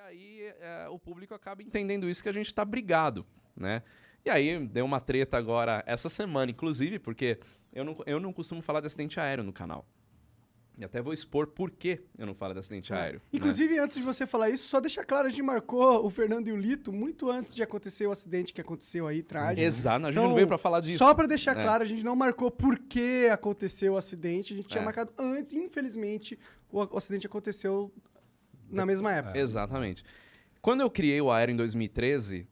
aí o público acaba entendendo isso, que a gente tá brigado, né? E aí deu uma treta agora essa semana, inclusive, porque eu não costumo falar de acidente aéreo no canal. E até vou expor por que eu não falo de acidente aéreo. Inclusive, antes de você falar isso, só deixa claro, a gente marcou o Fernando e o Lito muito antes de acontecer o acidente que aconteceu aí, trágico. Exato, a gente não veio pra falar disso. Só pra deixar claro, a gente não marcou por que aconteceu o acidente, a gente tinha marcado antes, infelizmente, o acidente aconteceu na mesma época. Exatamente. Quando eu criei o Aero em 2013,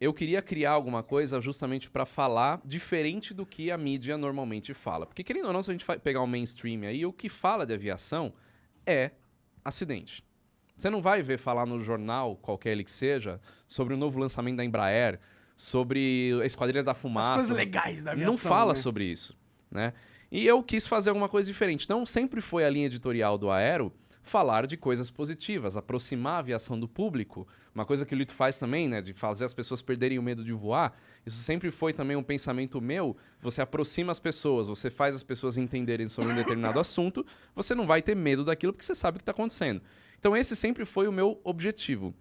eu queria criar alguma coisa justamente para falar diferente do que a mídia normalmente fala. Porque, querendo ou não, se a gente pegar o mainstream aí, o que fala de aviação é acidente. Você não vai ver falar no jornal, qualquer ele que seja, sobre o novo lançamento da Embraer, sobre a Esquadrilha da Fumaça. As coisas legais da aviação. Não fala né? sobre isso, né? E eu quis fazer alguma coisa diferente. Então, sempre foi a linha editorial do Aero falar de coisas positivas, aproximar a aviação do público. Uma coisa que o Lito faz também, né, de fazer as pessoas perderem o medo de voar. Isso sempre foi também um pensamento meu. Você aproxima as pessoas, você faz as pessoas entenderem sobre um determinado assunto, você não vai ter medo daquilo porque você sabe o que está acontecendo. Então esse sempre foi o meu objetivo.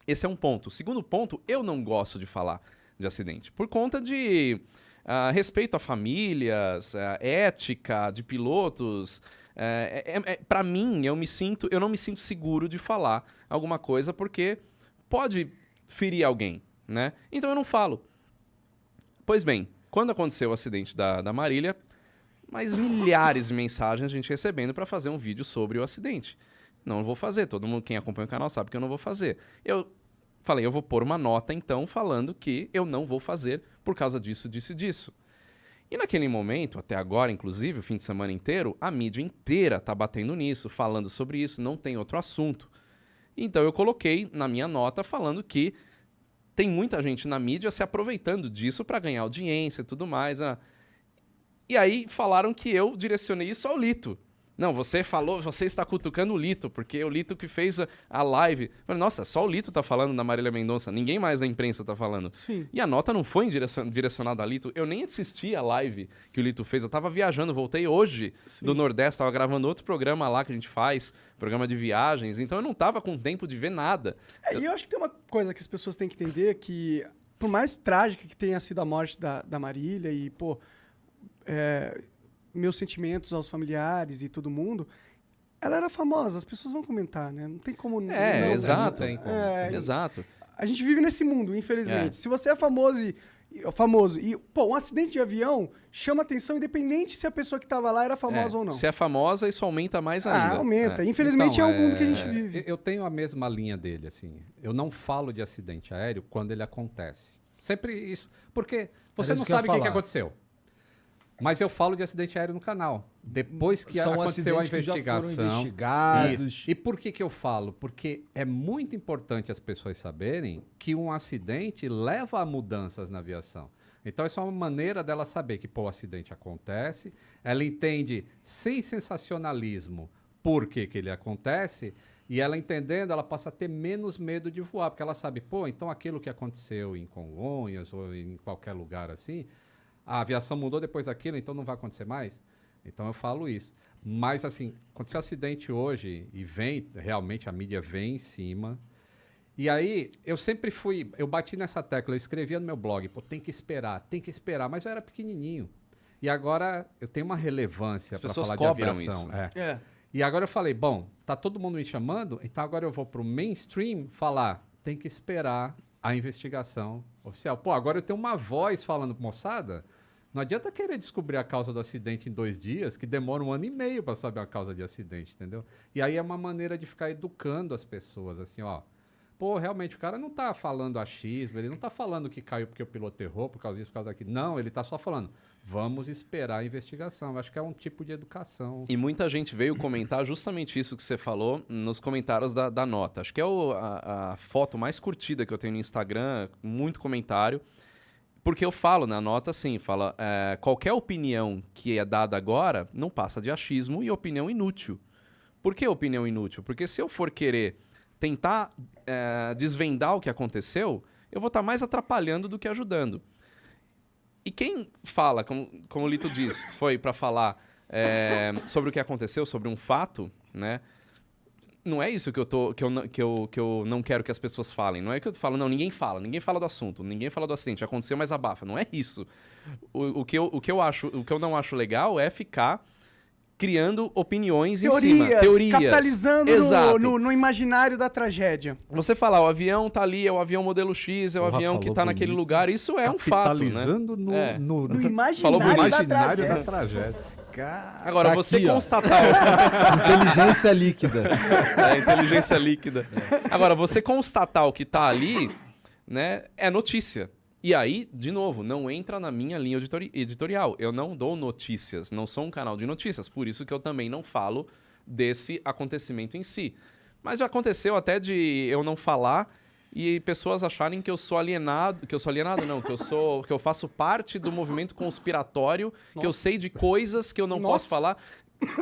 Esse é um ponto. O segundo ponto, eu não gosto de falar de acidente, por conta de respeito a famílias, ética de pilotos. Para mim, eu não me sinto seguro de falar alguma coisa porque pode ferir alguém, né? Então eu não falo. Pois bem, quando aconteceu o acidente da Marília, mais milhares de mensagens a gente recebendo para fazer um vídeo sobre o acidente. Não vou fazer, todo mundo, quem acompanha o canal sabe que eu não vou fazer. Eu falei, eu vou pôr uma nota então falando que eu não vou fazer por causa disso, disso e disso. E naquele momento, até agora, inclusive, o fim de semana inteiro, a mídia inteira tá batendo nisso, falando sobre isso, não tem outro assunto. Então eu coloquei na minha nota falando que tem muita gente na mídia se aproveitando disso para ganhar audiência e tudo mais. E aí falaram que eu direcionei isso ao Lito. Não, você falou, você está cutucando o Lito, porque o Lito que fez a live. Eu falei, nossa, só o Lito tá falando da Marília Mendonça, ninguém mais da imprensa tá falando. Sim. E a nota não foi direcionada a Lito, eu nem assisti a live que o Lito fez, eu tava viajando, voltei hoje do Nordeste, tava gravando outro programa lá que a gente faz, programa de viagens, então eu não tava com tempo de ver nada. E eu acho que tem uma coisa que as pessoas têm que entender, que por mais trágica que tenha sido a morte da Marília e, pô... meus sentimentos aos familiares e todo mundo, ela era famosa, as pessoas vão comentar, né? Não tem como não... Exato. Não tem como. Exato. A gente vive nesse mundo, infelizmente. Se você é famoso e, pô, um acidente de avião chama atenção independente se a pessoa que estava lá era famosa ou não. Se é famosa, isso aumenta mais ainda. Aumenta. Infelizmente Então, é o mundo que a gente vive. Eu tenho a mesma linha dele, assim. Eu não falo de acidente aéreo quando ele acontece. Sempre isso. Porque você Era não isso que eu ia sabe o que falar. aconteceu. Mas eu falo de acidente aéreo no canal. Depois que São aconteceu a acidentes que já foram investigação. investigados. Isso. E por que eu falo? Porque é muito importante as pessoas saberem que um acidente leva a mudanças na aviação. Então, isso é uma maneira dela saber que, pô, o acidente acontece, ela entende sem sensacionalismo por que ele acontece, e ela entendendo, ela passa a ter menos medo de voar, porque ela sabe, pô, então aquilo que aconteceu em Congonhas ou em qualquer lugar assim, a aviação mudou depois daquilo, então não vai acontecer mais? Então eu falo isso. Mas, assim, aconteceu um acidente hoje e realmente a mídia vem em cima. E aí, eu sempre eu bati nessa tecla, eu escrevia no meu blog, pô, tem que esperar, mas eu era pequenininho. E agora eu tenho uma relevância para falar de aviação. Isso. E agora eu falei, bom, tá todo mundo me chamando, então agora eu vou pro mainstream falar, tem que esperar a investigação oficial. Pô, agora eu tenho uma voz falando, moçada, não adianta querer descobrir a causa do acidente em 2 dias, que demora 1 ano e meio para saber a causa de acidente, entendeu? E aí é uma maneira de ficar educando as pessoas, assim, ó. Pô, realmente, o cara não tá falando achismo, ele não tá falando que caiu porque o piloto errou, por causa disso, por causa daquilo. Não, ele tá só falando, vamos esperar a investigação. Eu acho que é um tipo de educação. E muita gente veio comentar justamente isso que você falou nos comentários da nota. Acho que é a foto mais curtida que eu tenho no Instagram, muito comentário. Porque eu falo na nota assim, fala, qualquer opinião que é dada agora não passa de achismo e opinião inútil. Por que opinião inútil? Porque se eu for querer tentar desvendar o que aconteceu, eu vou estar mais atrapalhando do que ajudando. E quem fala, como o Lito diz, que foi para falar sobre o que aconteceu, sobre um fato, né? não é isso que eu não quero que as pessoas falem. Não é que eu falo, não, ninguém fala do assunto, ninguém fala do acidente, aconteceu, mas abafa. Não é isso. O que eu não acho legal é ficar criando opiniões em cima. Teorias. Capitalizando Exato. no imaginário da tragédia. Você falar, o avião tá ali, é o avião modelo X, é o avião que tá naquele lugar, isso é um fato, né? Capitalizando No no imaginário da tragédia. Agora, Tá você aqui, ó. constatar... Inteligência líquida. Inteligência líquida. Agora, você constatar o que tá ali, né, é notícia. E aí, de novo, não entra na minha linha editorial. Eu não dou notícias, não sou um canal de notícias. Por isso que eu também não falo desse acontecimento em si. Mas já aconteceu até de eu não falar e pessoas acharem que eu sou alienado, não, que eu faço parte do movimento conspiratório, que eu sei de coisas que eu não posso falar.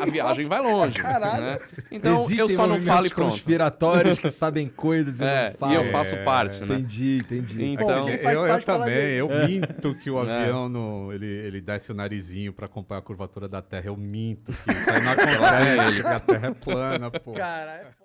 A viagem vai longe, né? Então Existem eu só não falo e pronto. conspiratórios que sabem coisas e não falam. E eu faço parte, né? Entendi. Então, quem faz eu parte fala também, dele. eu minto que o avião ele desce o narizinho pra acompanhar a curvatura da Terra. Eu minto que isso aí não acontece, que a Terra é plana, pô. Cara, é